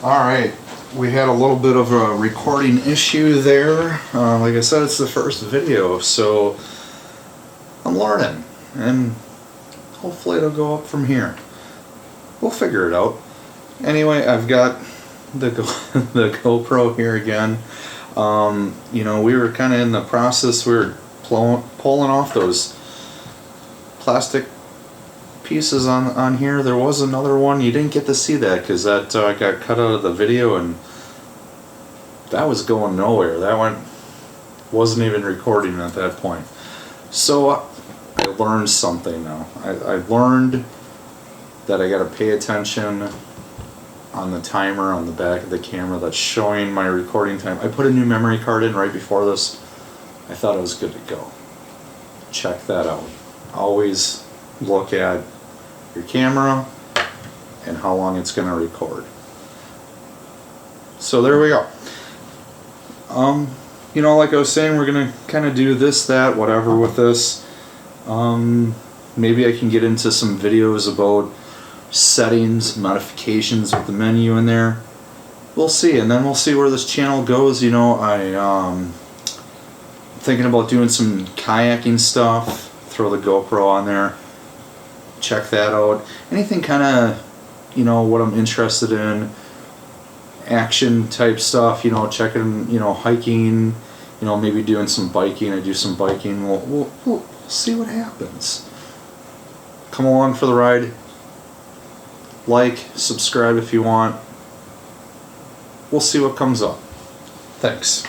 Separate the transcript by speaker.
Speaker 1: Alright, we had a little bit of a recording issue there. Like I said, it's the first video, so I'm learning, and hopefully it'll go up from here. We'll figure it out. Anyway, I've got the GoPro here again. You know, we were kind of in the process, we were pulling off those plastic pieces on here. There was another one, you didn't get to see that because that got cut out of the video, and that was going nowhere. That wasn't even recording at that point. So I learned something now. I learned that I got to pay attention on the timer on the back of the camera that's showing my recording time. I put a new memory card in right before this. I thought it was good to go. Check that out. Always look at your camera and how long it's going to record. So there we go. You know, like I was saying, we're going to kind of do this, that, whatever with this. Maybe I can get into some videos about settings, modifications with the menu in there. We'll see, and then we'll see where this channel goes. You know, I'm thinking about doing some kayaking stuff. Throw the GoPro on there. Check that out. Anything kind of, you know, what I'm interested in. Action type stuff, you know, checking, you know, hiking, you know, maybe doing some biking. I do some biking. We'll see what happens. Come along for the ride. Like, subscribe if you want. We'll see what comes up. Thanks.